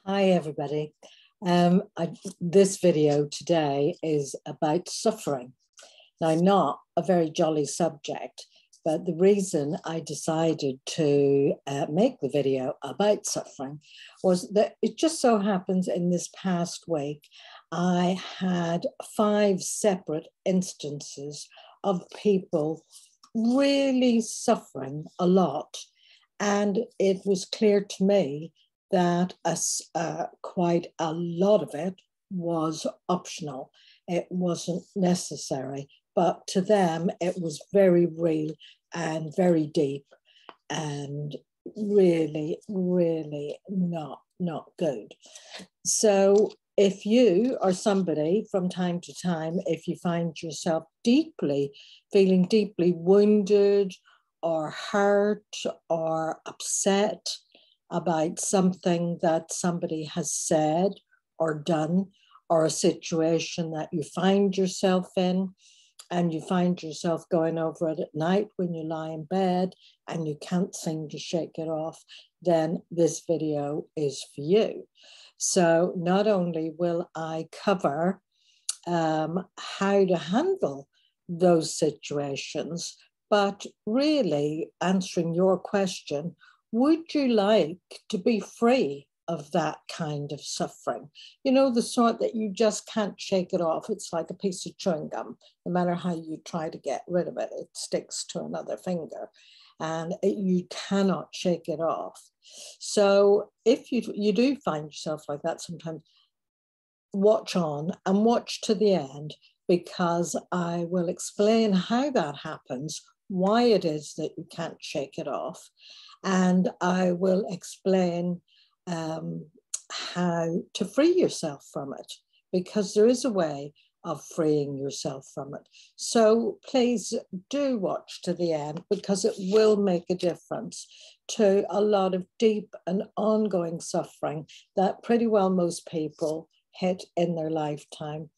Hi, everybody. This video today is about suffering. Now, not a very jolly subject, but the reason I decided to make the video about suffering was that it just so happens in this past week, I had 5 separate instances of people really suffering a lot. And it was clear to me that quite a lot of it was optional. It wasn't necessary, but to them it was very real and very deep and really, really not good. So if you are somebody from time to time, if you find yourself feeling deeply wounded or hurt or upset about something that somebody has said or done, or a situation that you find yourself in, and you find yourself going over it at night when you lie in bed and you can't seem to shake it off, then this video is for you. So not only will I cover how to handle those situations, but really answering your question, would you like to be free of that kind of suffering? You know, the sort that you just can't shake it off. It's like a piece of chewing gum. No matter how you try to get rid of it, it sticks to another finger and you cannot shake it off. So if you do find yourself like that sometimes, watch on and watch to the end, because I will explain how that happens, why it is that you can't shake it off, and I will explain how to free yourself from it, because there is a way of freeing yourself from it. So please do watch to the end, because it will make a difference to a lot of deep and ongoing suffering that pretty well most people hit in their lifetime.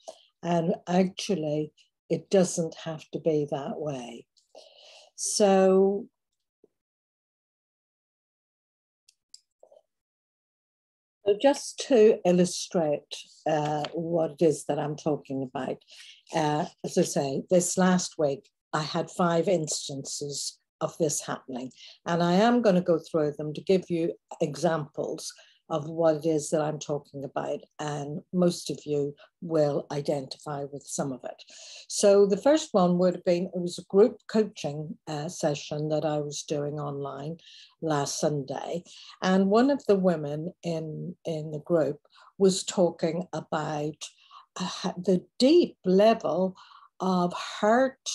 And actually, it doesn't have to be that way. So just to illustrate what it is that I'm talking about, as I say, this last week, I had 5 instances of this happening, and I am going to go through them to give you examples of what it is that I'm talking about, and most of you will identify with some of it. So the first one would have been, it was a group coaching session that I was doing online last Sunday, and one of the women in the group was talking about the deep level of hurt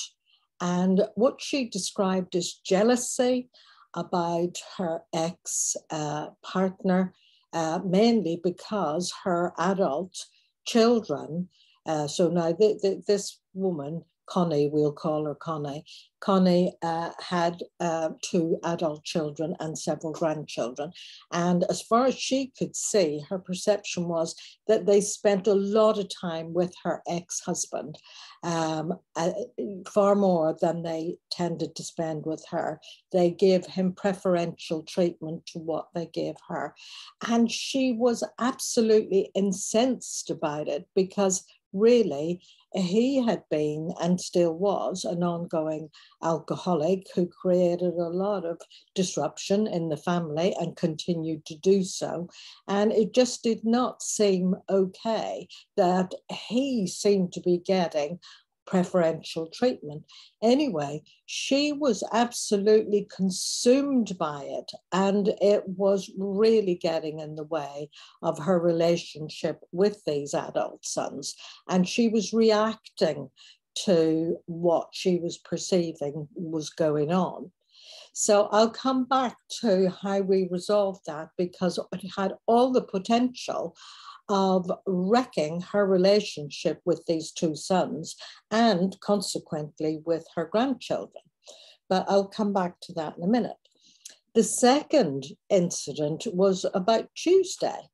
and what she described as jealousy about her ex-partner, mainly because her adult children, so now this woman, Connie, we'll call her Connie. Connie had 2 adult children and several grandchildren. And as far as she could see, her perception was that they spent a lot of time with her ex-husband, far more than they tended to spend with her. They gave him preferential treatment to what they gave her. And she was absolutely incensed about it, because really, he had been and still was an ongoing alcoholic who created a lot of disruption in the family and continued to do so. And it just did not seem okay that he seemed to be getting preferential treatment. Anyway, she was absolutely consumed by it, and it was really getting in the way of her relationship with these adult sons, and she was reacting to what she was perceiving was going on. So I'll come back to how we resolved that, because it had all the potential of wrecking her relationship with these 2 sons and consequently with her grandchildren. But I'll come back to that in a minute. The second incident was about Tuesday.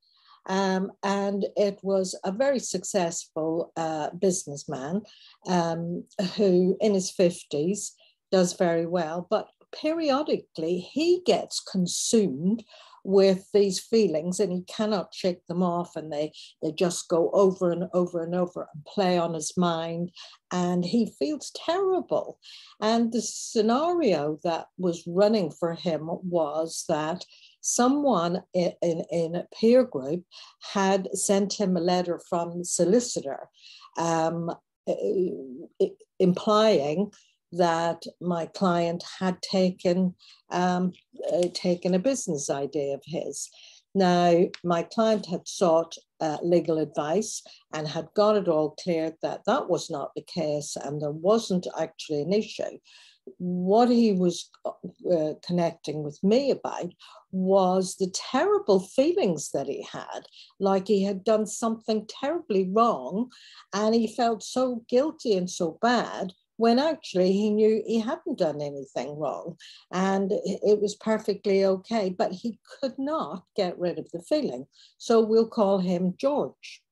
And it was a very successful businessman who, in his 50s, does very well, but periodically he gets consumed with these feelings, and he cannot shake them off, and they just go over and over and over and play on his mind, and he feels terrible. And the scenario that was running for him was that someone in a peer group had sent him a letter from the solicitor, implying that my client had taken a business idea of his. Now, my client had sought legal advice and had got it all cleared that that was not the case and there wasn't actually an issue. What he was connecting with me about was the terrible feelings that he had, like he had done something terribly wrong, and he felt so guilty and so bad, when actually he knew he hadn't done anything wrong and it was perfectly okay, but he could not get rid of the feeling. So we'll call him George.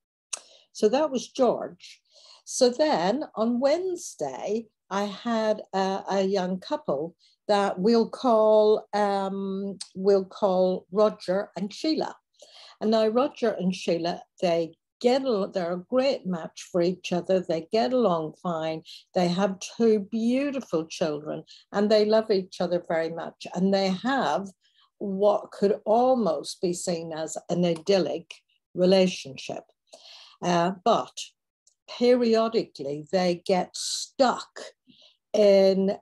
So that was George. So then on Wednesday, I had a young couple that we'll call Roger and Sheila. And now Roger and Sheila, they're a great match for each other. They get along fine. They have two beautiful children and they love each other very much. And they have what could almost be seen as an idyllic relationship. But periodically they get stuck in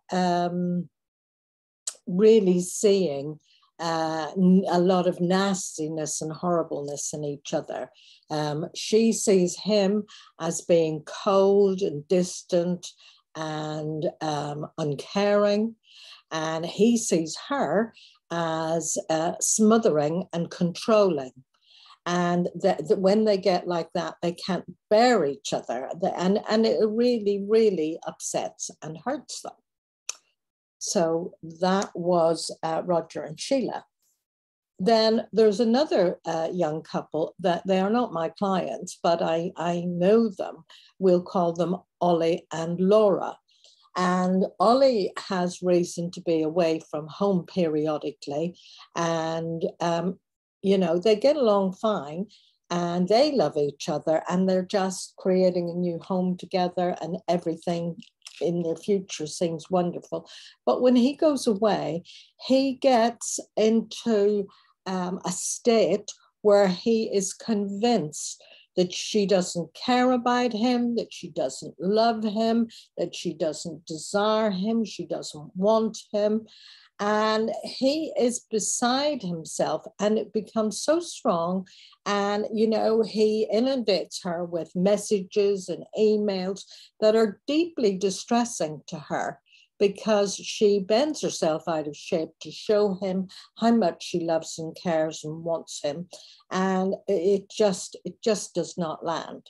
really seeing a lot of nastiness and horribleness in each other. She sees him as being cold and distant and uncaring, and he sees her as smothering and controlling. And that when they get like that, they can't bear each other, and it really, really upsets and hurts them. So that was Roger and Sheila. Then there's another young couple that they are not my clients, but I know them. We'll call them Ollie and Laura. And Ollie has reason to be away from home periodically. And, you know, they get along fine and they love each other and they're just creating a new home together and everything in their future seems wonderful. But when he goes away, he gets into a state where he is convinced that she doesn't care about him, that she doesn't love him, that she doesn't desire him, she doesn't want him. And he is beside himself, and it becomes so strong. And, you know, he inundates her with messages and emails that are deeply distressing to her because she bends herself out of shape to show him how much she loves and cares and wants him. And it just does not land.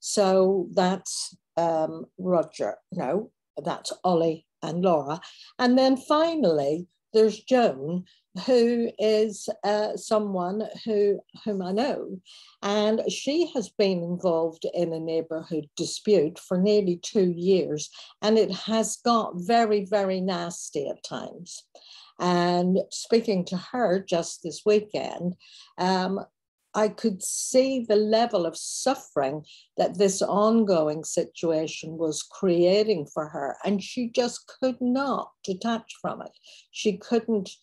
So that's Roger. No, that's Ollie and Laura. And then finally, there's Joan, who is someone whom I know. And she has been involved in a neighborhood dispute for nearly 2 years. And it has got very, very nasty at times. And speaking to her just this weekend, I could see the level of suffering that this ongoing situation was creating for her. And she just could not detach from it. She couldn't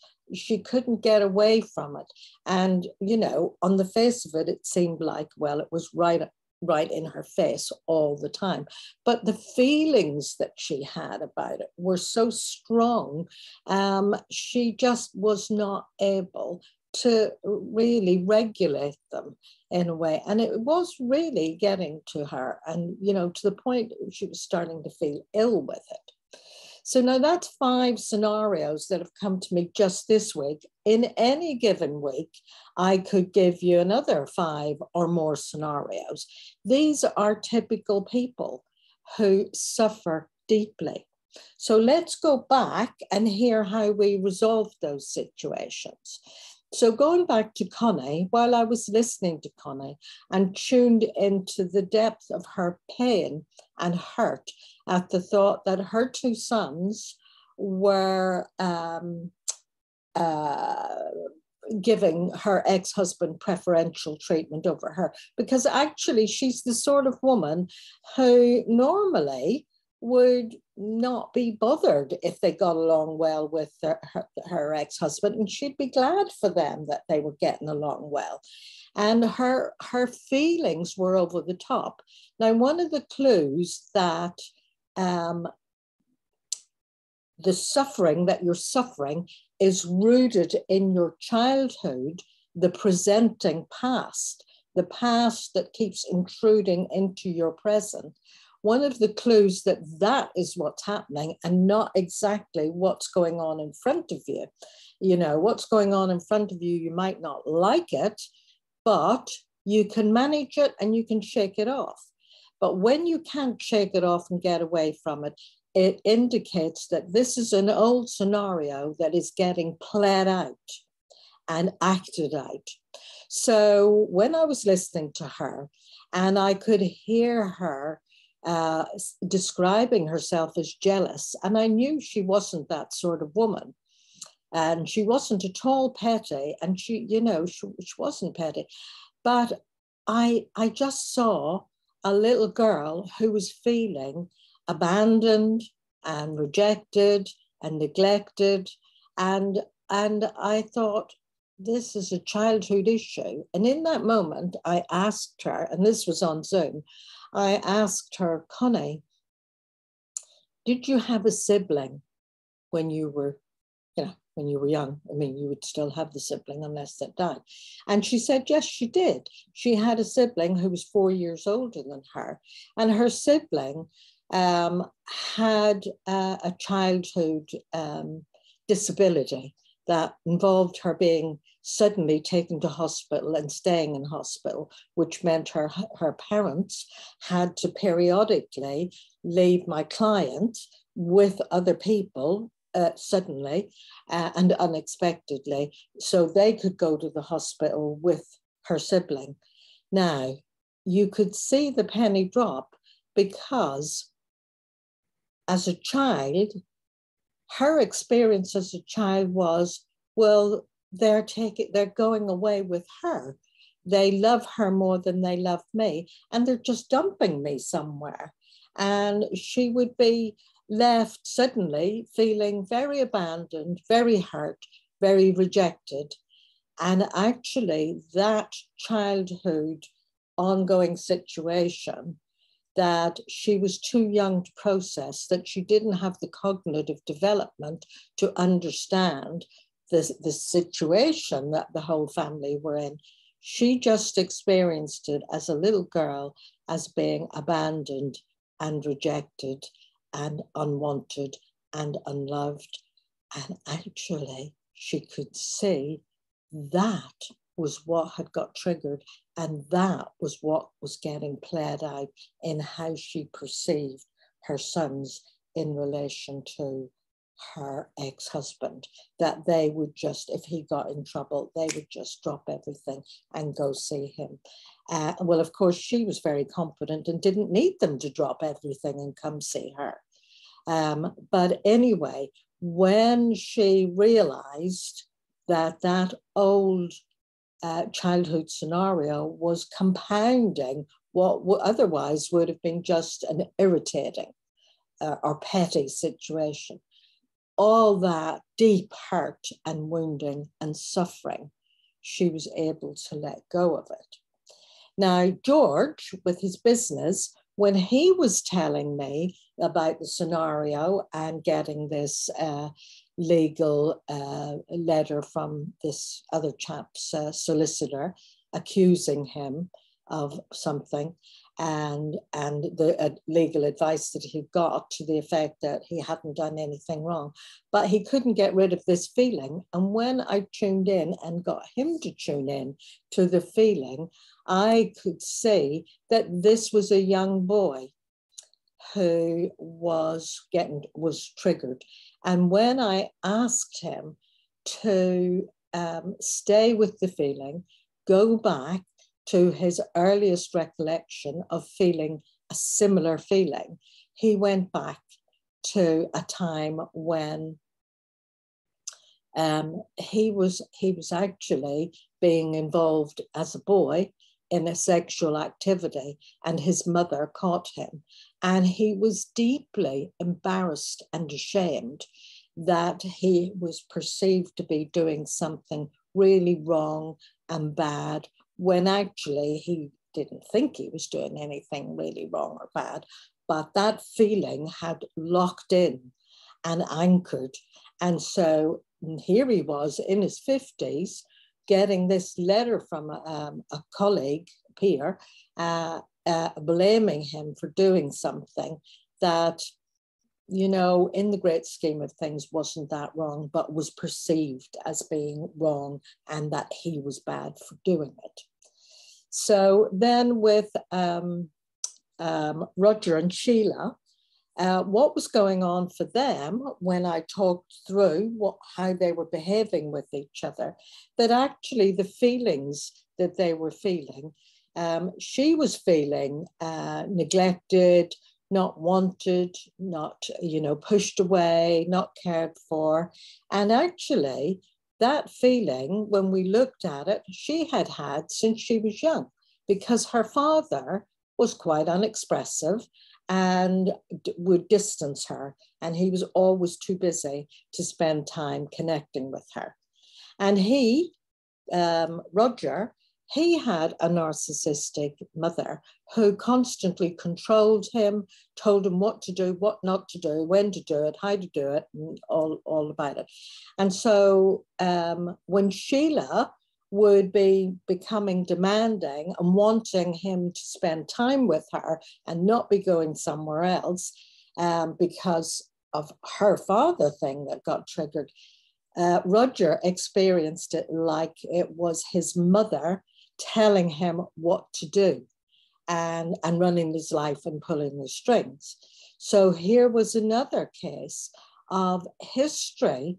get away from it. And, you know, on the face of it, it seemed like, well, it was right in her face all the time. But the feelings that she had about it were so strong. She just was not able to really regulate them in a way. And it was really getting to her. And, you know, to the point she was starting to feel ill with it. So now that's 5 scenarios that have come to me just this week. In any given week, I could give you another 5 or more scenarios. These are typical people who suffer deeply. So let's go back and hear how we resolved those situations. So going back to Connie, while I was listening to Connie and tuned into the depth of her pain and hurt at the thought that her 2 sons were giving her ex-husband preferential treatment over her, because actually she's the sort of woman who normally would not be bothered if they got along well with her ex-husband, and she'd be glad for them that they were getting along well. And her feelings were over the top. Now, one of the clues that the suffering that you're suffering is rooted in your childhood, the presenting past, the past that keeps intruding into your present. One of the clues that that is what's happening and not exactly what's going on in front of you. You know, what's going on in front of you, you might not like it, but you can manage it and you can shake it off. But when you can't shake it off and get away from it, it indicates that this is an old scenario that is getting played out and acted out. So when I was listening to her and I could hear her describing herself as jealous, and I knew she wasn't that sort of woman. And she wasn't at all petty, and she wasn't petty. But I just saw a little girl who was feeling abandoned and rejected and neglected. And I thought, this is a childhood issue. And in that moment, I asked her, and this was on Zoom, I asked her, Connie, did you have a sibling when you were, when you were young? I mean, you would still have the sibling unless they died. And she said, yes, she did. She had a sibling who was 4 years older than her. And her sibling had a childhood disability that involved her being suddenly taken to hospital and staying in hospital, which meant her parents had to periodically leave my client with other people suddenly and unexpectedly, so they could go to the hospital with her sibling. Now, you could see the penny drop, because as a child, her experience as a child was, well, they're going away with her. They love her more than they love me, and they're just dumping me somewhere. And she would be left suddenly feeling very abandoned, very hurt, very rejected. And actually, that childhood ongoing situation that she was too young to process, that she didn't have the cognitive development to understand the situation that the whole family were in. She just experienced it as a little girl as being abandoned and rejected and unwanted and unloved. And actually, she could see that was what had got triggered, and that was what was getting played out in how she perceived her sons in relation to her ex-husband, that they would just, if he got in trouble, they would just drop everything and go see him. Well, of course, she was very confident and didn't need them to drop everything and come see her. But anyway, when she realized that that old childhood scenario was compounding what otherwise would have been just an irritating or petty situation, all that deep hurt and wounding and suffering, she was able to let go of it. Now, George, with his business, when he was telling me about the scenario and getting this legal letter from this other chap's solicitor accusing him of something, and the legal advice that he got to the effect that he hadn't done anything wrong, but he couldn't get rid of this feeling. And when I tuned in and got him to tune in to the feeling, I could see that this was a young boy who was triggered. And when I asked him to stay with the feeling, go back to his earliest recollection of feeling a similar feeling, he went back to a time when He was actually being involved as a boy in a sexual activity, and his mother caught him. And he was deeply embarrassed and ashamed that he was perceived to be doing something really wrong and bad, when actually he didn't think he was doing anything really wrong or bad. But that feeling had locked in and anchored. And so here he was in his 50s, getting this letter from a colleague, peer, blaming him for doing something that, you know, in the great scheme of things wasn't that wrong, but was perceived as being wrong, and that he was bad for doing it. So then with Roger and Sheila, what was going on for them when I talked through how they were behaving with each other, that actually the feelings that they were feeling, she was feeling neglected, not wanted, not, you know, pushed away, not cared for. And actually that feeling, when we looked at it, she had had since she was young, because her father was quite unexpressive and would distance her, and he was always too busy to spend time connecting with her. And he, Roger, he had a narcissistic mother who constantly controlled him, told him what to do, what not to do, when to do it, how to do it, and all about it. And so when Sheila would be becoming demanding and wanting him to spend time with her and not be going somewhere else because of her father thing that got triggered, Roger experienced it like it was his mother telling him what to do and running his life and pulling the strings. So here was another case of history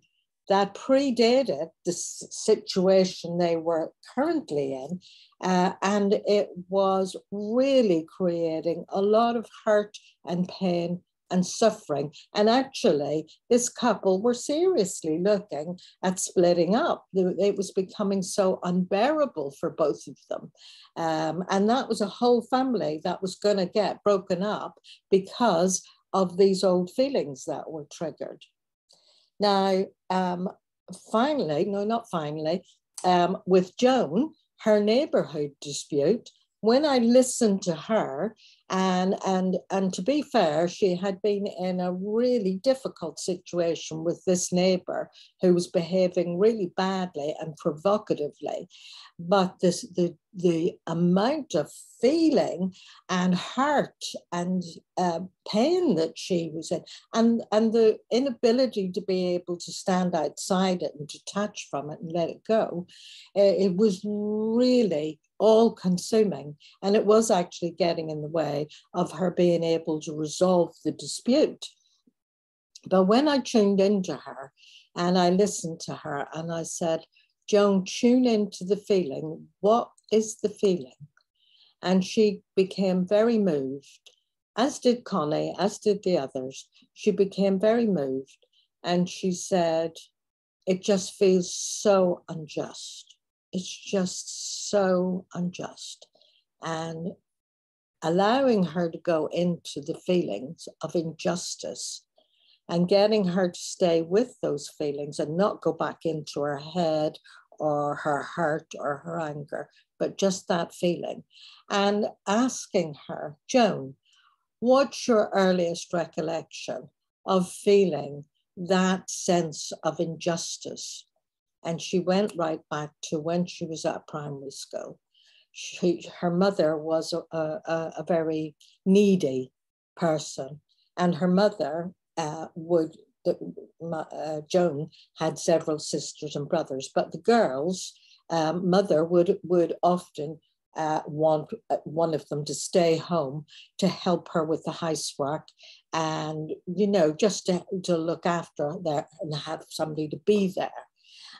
that predated the situation they were currently in, and it was really creating a lot of hurt and pain and suffering. And actually, this couple were seriously looking at splitting up. It was becoming so unbearable for both of them. And that was a whole family that was going to get broken up because of these old feelings that were triggered. Now, finally, no, not finally, with Joan, her neighborhood dispute, when I listened to her, and to be fair, she had been in a really difficult situation with this neighbor who was behaving really badly and provocatively. But the amount of feeling and hurt and pain that she was in, and the inability to be able to stand outside it and detach from it and let it go, it was really all-consuming, and it was actually getting in the way of her being able to resolve the dispute. But when I tuned into her and I listened to her and I said, Joan, tune into the feeling. What is the feeling? And she became very moved, as did Connie, as did the others. She became very moved, and she said, it just feels so unjust. It's just so unjust. And allowing her to go into the feelings of injustice and getting her to stay with those feelings and not go back into her head or her hurt or her anger, but just that feeling. And asking her, Joan, what's your earliest recollection of feeling that sense of injustice? And she went right back to when she was at primary school. Her mother was a very needy person, and her mother Joan had several sisters and brothers, but the girls' mother would often want one of them to stay home to help her with the housework, and, you know, just to look after there and have somebody to be there.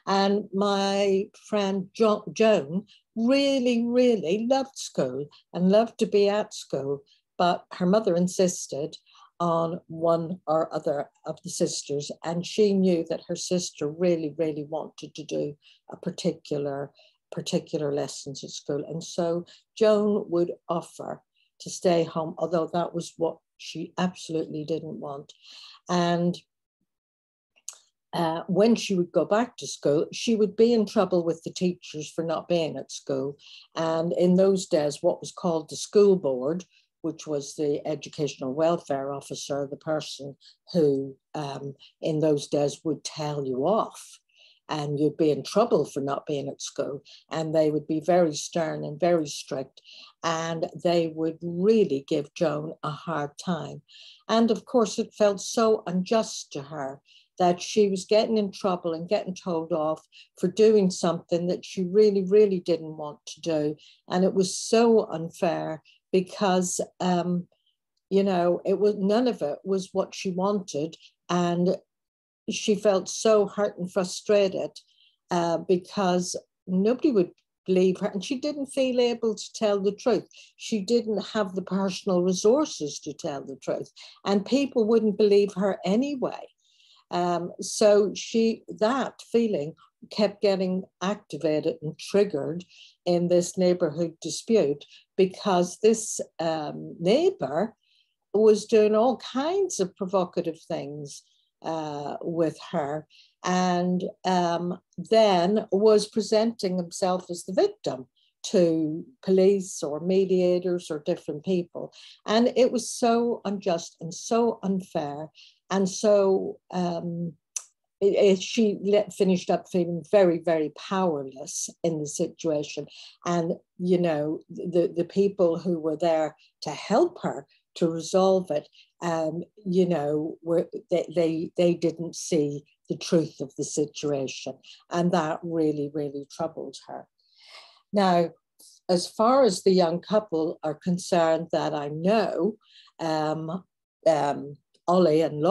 And my friend Joan really, really loved school and loved to be at school, but her mother insisted on one or other of the sisters, and she knew that her sister really, really wanted to do a particular lessons at school. And so Joan would offer to stay home, although that was what she absolutely didn't want. And when she would go back to school, she would be in trouble with the teachers for not being at school. And in those days, what was called the school board, which was the educational welfare officer, the person who in those days would tell you off, and you'd be in trouble for not being at school. And they would be very stern and very strict, and they would really give Joan a hard time. And of course, it felt so unjust to her that she was getting in trouble and getting told off for doing something that she really, really didn't want to do. And it was so unfair because, you know, it was, none of it was what she wanted. And she felt so hurt and frustrated because nobody would believe her, and she didn't feel able to tell the truth. She didn't have the personal resources to tell the truth, and people wouldn't believe her anyway. So that feeling kept getting activated and triggered in this neighborhood dispute, because this neighbor was doing all kinds of provocative things with her, and then was presenting himself as the victim to police or mediators or different people. And it was so unjust and so unfair. And so she finished up feeling very, very powerless in the situation. And, you know, the people who were there to help her to resolve it, you know, they didn't see the truth of the situation. And that really, really troubled her. Now, as far as the young couple are concerned that I know, Ollie and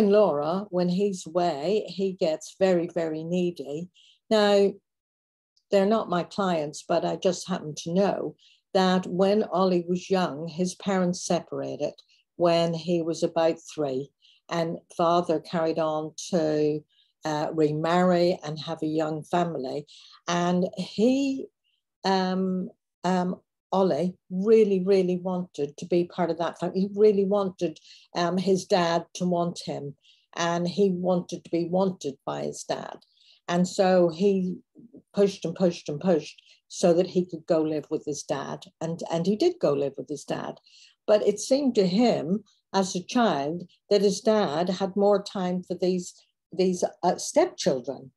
Laura, when he's away, he gets very, very needy. Now, they're not my clients, but I just happen to know that when Ollie was young, his parents separated when he was about 3, and father carried on to remarry and have a young family. And he, Ollie, really, really wanted to be part of that family. He really wanted his dad to want him, and he wanted to be wanted by his dad. And so he pushed and pushed and pushed so that he could go live with his dad. And he did go live with his dad. But it seemed to him as a child that his dad had more time for these stepchildren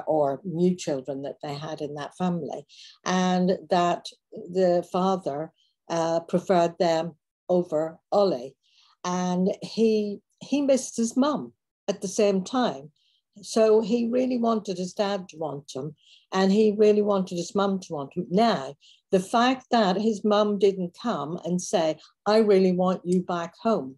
or new children that they had in that family, and that the father preferred them over Ollie. And he missed his mum at the same time. So he really wanted his dad to want him, and he really wanted his mum to want him. Now, the fact that his mum didn't come and say, I really want you back home,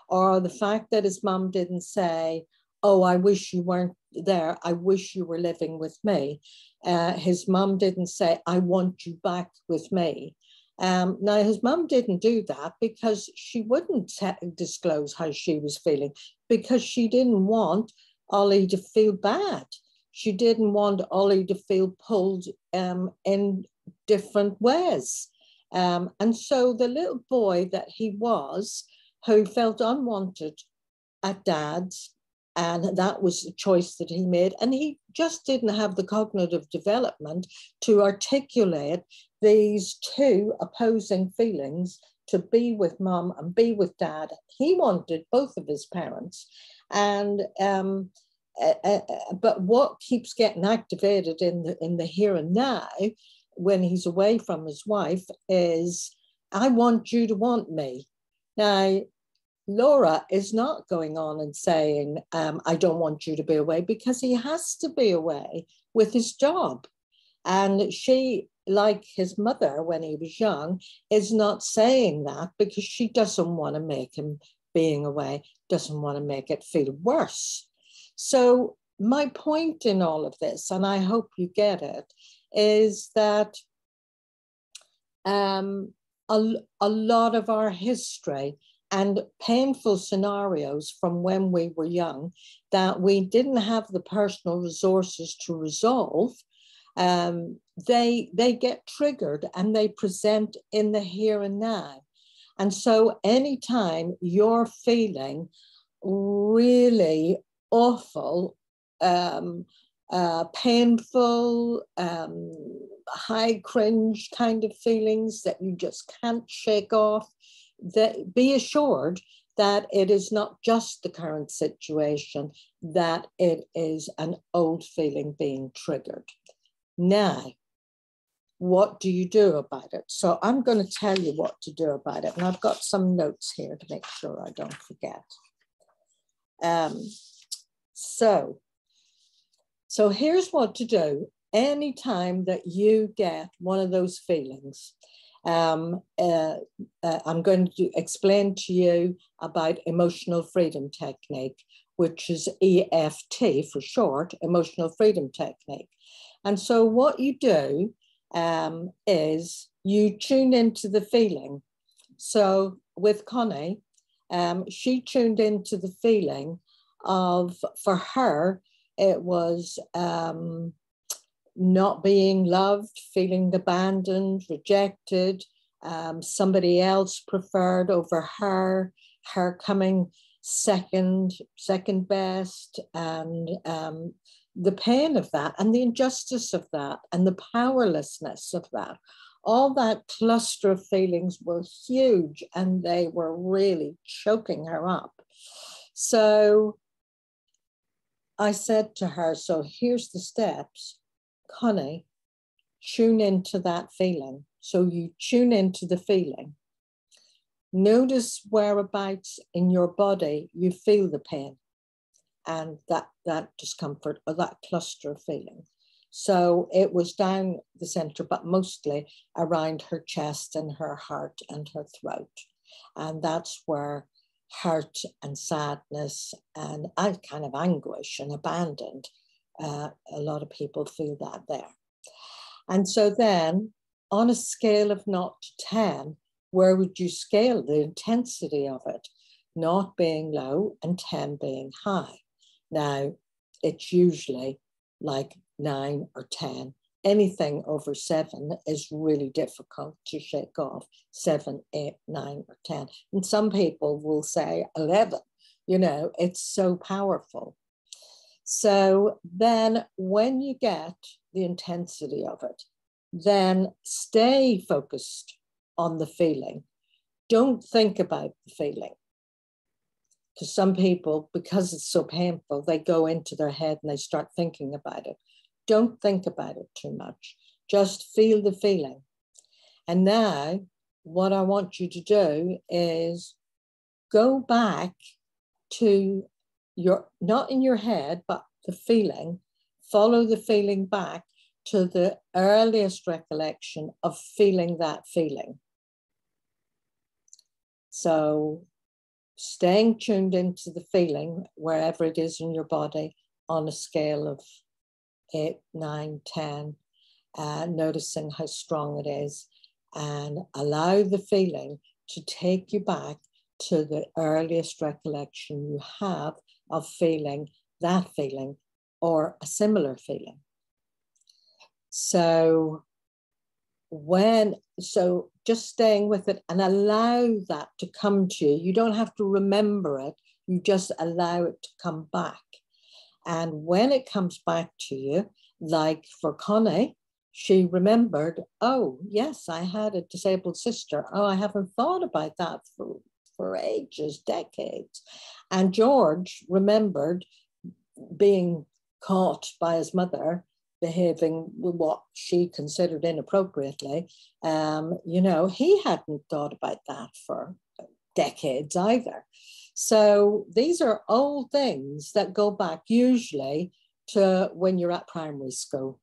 or the fact that his mum didn't say, oh, I wish you weren't there, I wish you were living with me. His mum didn't say, I want you back with me. Now, his mum didn't do that because she wouldn't disclose how she was feeling, because she didn't want Ollie to feel bad. She didn't want Ollie to feel pulled in different ways. And so the little boy that he was, who felt unwanted at dad's, and that was a choice that he made, and he just didn't have the cognitive development to articulate these two opposing feelings, to be with mum and be with dad. He wanted both of his parents. And but what keeps getting activated in the here and now when he's away from his wife is, I want you to want me. Now, Laura is not going on and saying, I don't want you to be away, because he has to be away with his job. And she, like his mother when he was young, is not saying that because she doesn't want to make him being away, doesn't want to make it feel worse. So my point in all of this, and I hope you get it, is that a lot of our history and painful scenarios from when we were young that we didn't have the personal resources to resolve, they get triggered and they present in the here and now. And so anytime you're feeling really awful, painful, high cringe kind of feelings that you just can't shake off, that be assured that it is not just the current situation, that it is an old feeling being triggered. Now, what do you do about it? So I'm going to tell you what to do about it. And I've got some notes here to make sure I don't forget. So here's what to do. Anytime that you get one of those feelings, I'm going to explain to you about emotional freedom technique, which is EFT for short, emotional freedom technique. And so what you do is you tune into the feeling. So with Connie, she tuned into the feeling of, for her, it was not being loved, feeling abandoned, rejected, somebody else preferred over her, her coming second best, and the pain of that and the injustice of that and the powerlessness of that. All that cluster of feelings were huge and they were really choking her up. So I said to her, so here's the steps. Connie, tune into that feeling. So you tune into the feeling. Notice whereabouts in your body you feel the pain and that discomfort or that cluster of feeling. So it was down the center, but mostly around her chest and her heart and her throat. And that's where hurt and sadness and kind of anguish and abandoned, a lot of people feel that there. And so then on a scale of 0 to 10, where would you scale the intensity of it? 0 being low and 10 being high. Now, it's usually like 9 or 10. Anything over 7 is really difficult to shake off. 7, 8, 9, or 10. And some people will say 11. You know, it's so powerful. So then when you get the intensity of it, then stay focused on the feeling. Don't think about the feeling. Because some people, because it's so painful, they go into their head and they start thinking about it. Don't think about it too much. Just feel the feeling. And now what I want you to do is go back to your, not in your head, but the feeling, follow the feeling back to the earliest recollection of feeling that feeling. So staying tuned into the feeling wherever it is in your body on a scale of 8, 9, 10, noticing how strong it is, and allow the feeling to take you back to the earliest recollection you have of feeling that feeling or a similar feeling. So just staying with it and allow that to come to you. You don't have to remember it. You just allow it to come back. And when it comes back to you, like for Connie, she remembered, oh, yes, I had a disabled sister. Oh, I haven't thought about that for ages, decades. And George remembered being caught by his mother behaving what she considered inappropriately. You know, he hadn't thought about that for decades either. So these are old things that go back usually to when you're at primary school,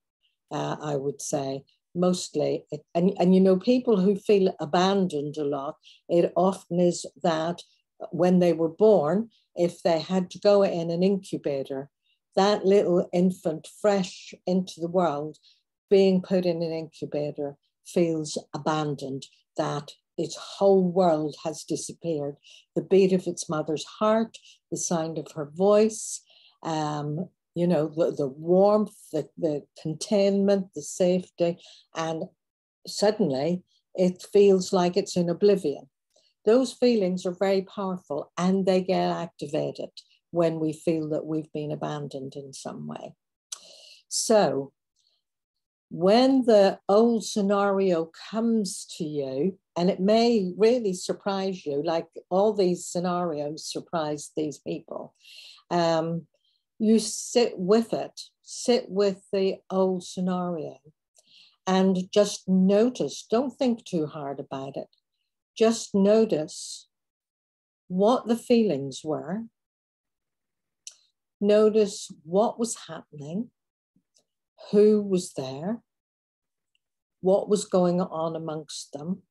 I would say. Mostly, and you know, people who feel abandoned a lot, it often is that when they were born, if they had to go in an incubator, that little infant fresh into the world being put in an incubator feels abandoned, that its whole world has disappeared. The beat of its mother's heart, the sound of her voice, you know, the warmth, the containment, the safety, and suddenly it feels like it's in oblivion. Those feelings are very powerful, and they get activated when we feel that we've been abandoned in some way. So when the old scenario comes to you, and it may really surprise you, like all these scenarios surprise these people, you sit with it, sit with the old scenario, and just notice. Don't think too hard about it. Just notice what the feelings were. Notice what was happening, who was there, what was going on amongst them.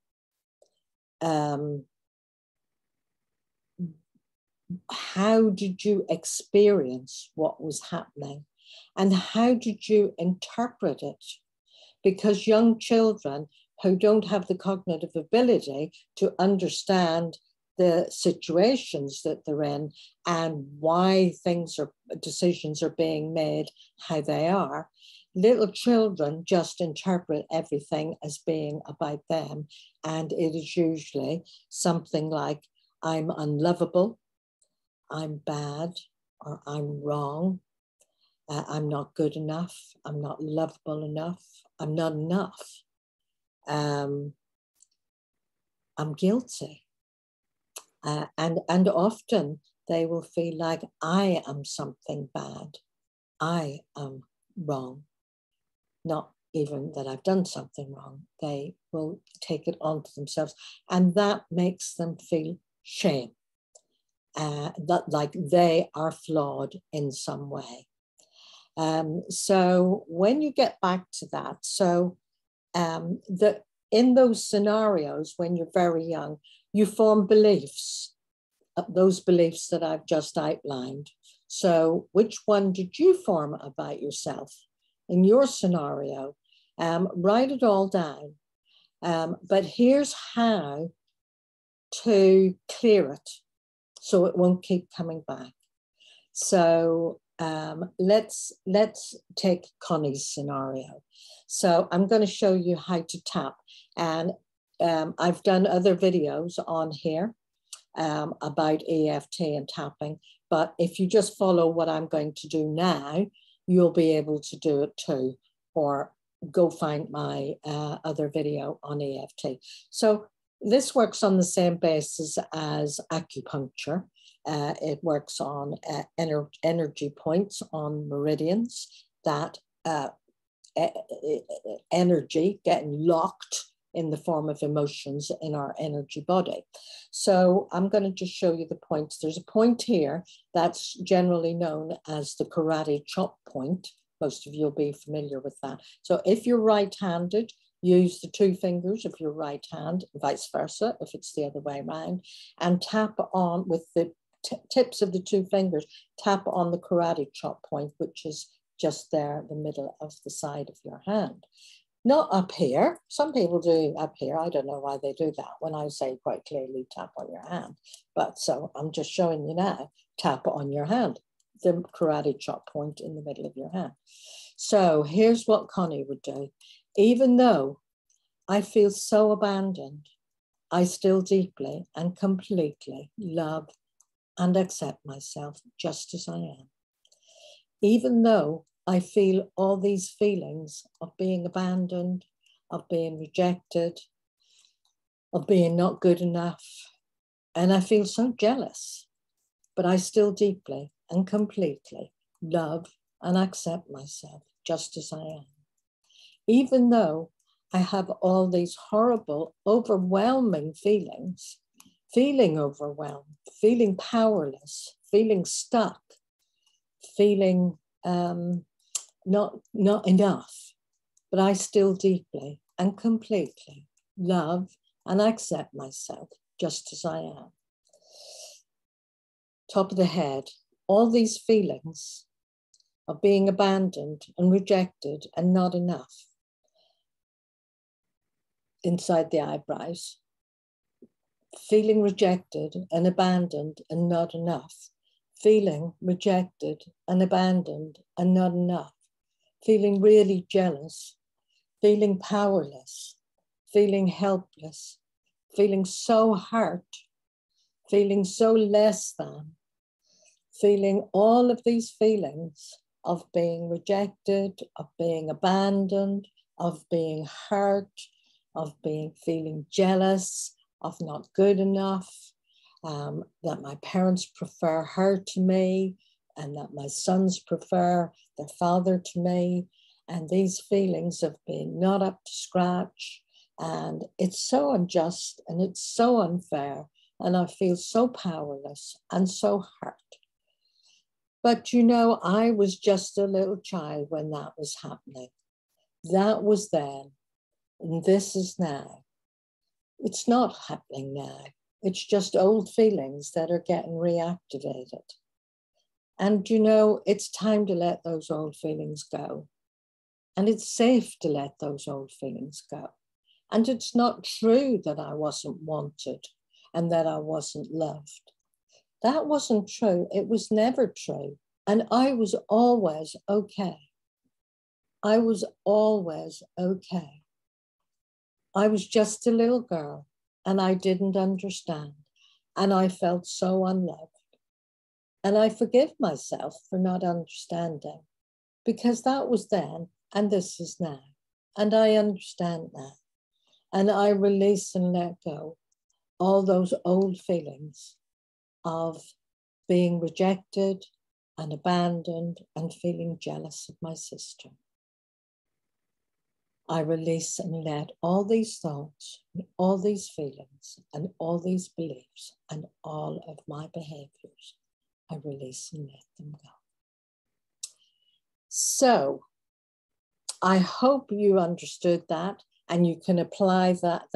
How did you experience what was happening, and how did you interpret it? Because young children who don't have the cognitive ability to understand the situations that they're in and why decisions are being made how they are, little children just interpret everything as being about them. And it is usually something like, I'm unlovable, I'm bad, or I'm wrong, I'm not good enough, I'm not lovable enough, I'm not enough, I'm guilty. And often they will feel like, I am something bad, I am wrong. Not even that I've done something wrong. They will take it onto themselves, and that makes them feel shame. That like they are flawed in some way. So when you get back to that, so in those scenarios, when you're very young, you form beliefs, those beliefs that I've just outlined. So which one did you form about yourself in your scenario? Write it all down. But here's how to clear it so it won't keep coming back. So let's take Connie's scenario. So I'm going to show you how to tap, and I've done other videos on here about EFT and tapping, but if you just follow what I'm going to do now, you'll be able to do it too, or go find my other video on EFT. So this works on the same basis as acupuncture. It works on energy points on meridians, that energy getting locked in the form of emotions in our energy body. So I'm going to just show you the points. There's a point here that's generally known as the karate chop point. Most of you will be familiar with that. So if you're right-handed, use the two fingers of your right hand, vice versa, if it's the other way around, and tap on with the tips of the two fingers, tap on the karate chop point, which is just there, the middle of the side of your hand. Not up here. Some people do up here. I don't know why they do that when I say quite clearly tap on your hand. But so I'm just showing you now, tap on your hand, the karate chop point in the middle of your hand. So here's what Connie would do. Even though I feel so abandoned, I still deeply and completely love and accept myself just as I am. Even though I feel all these feelings of being abandoned, of being rejected, of being not good enough, and I feel so jealous, but I still deeply and completely love and accept myself just as I am. Even though I have all these horrible, overwhelming feelings, feeling overwhelmed, feeling powerless, feeling stuck, feeling not enough, but I still deeply and completely love and accept myself just as I am. Top of the head, all these feelings of being abandoned and rejected and not enough. Inside the eyebrows, feeling rejected and abandoned and not enough, feeling rejected and abandoned and not enough, feeling really jealous, feeling powerless, feeling helpless, feeling so hurt, feeling so less than, feeling all of these feelings of being rejected, of being abandoned, of being hurt, of feeling jealous, of not good enough, that my parents prefer her to me, and that my sons prefer their father to me, and these feelings of being not up to scratch. And it's so unjust and it's so unfair, and I feel so powerless and so hurt. But you know, I was just a little child when that was happening. That was then, and this is now. It's not happening now. It's just old feelings that are getting reactivated. And you know, it's time to let those old feelings go. And it's safe to let those old feelings go. And it's not true that I wasn't wanted and that I wasn't loved. That wasn't true. It was never true. And I was always okay. I was always okay. I was just a little girl and I didn't understand. And I felt so unloved. And I forgive myself for not understanding, because that was then and this is now. And I understand now. And I release and let go all those old feelings of being rejected and abandoned and feeling jealous of my sister. I release and let all these thoughts, all these feelings, and all these beliefs, and all of my behaviors, I release and let them go. So I hope you understood that, and you can apply that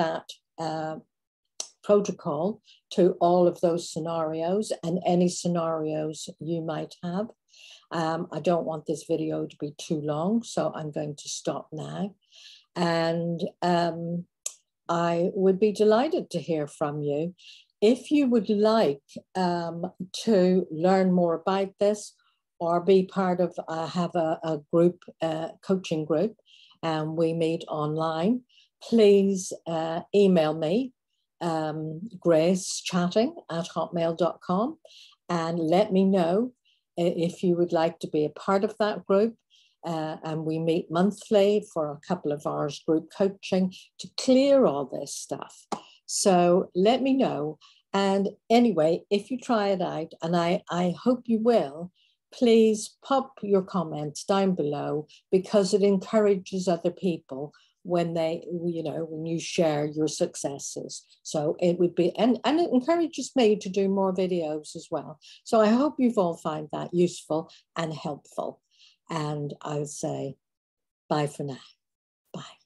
protocol to all of those scenarios and any scenarios you might have. I don't want this video to be too long, so I'm going to stop now. And I would be delighted to hear from you. If you would like to learn more about this or be part of, I have a group, coaching group, and we meet online, please email me, gracechatting@hotmail.com, and let me know if you would like to be a part of that group. And we meet monthly for a couple of hours group coaching to clear all this stuff. So let me know. And anyway, if you try it out, and I hope you will, please pop your comments down below, because it encourages other people when they, you know, when you share your successes. So it would be, and it encourages me to do more videos as well. So I hope you've all found that useful and helpful. And I'll say bye for now. Bye.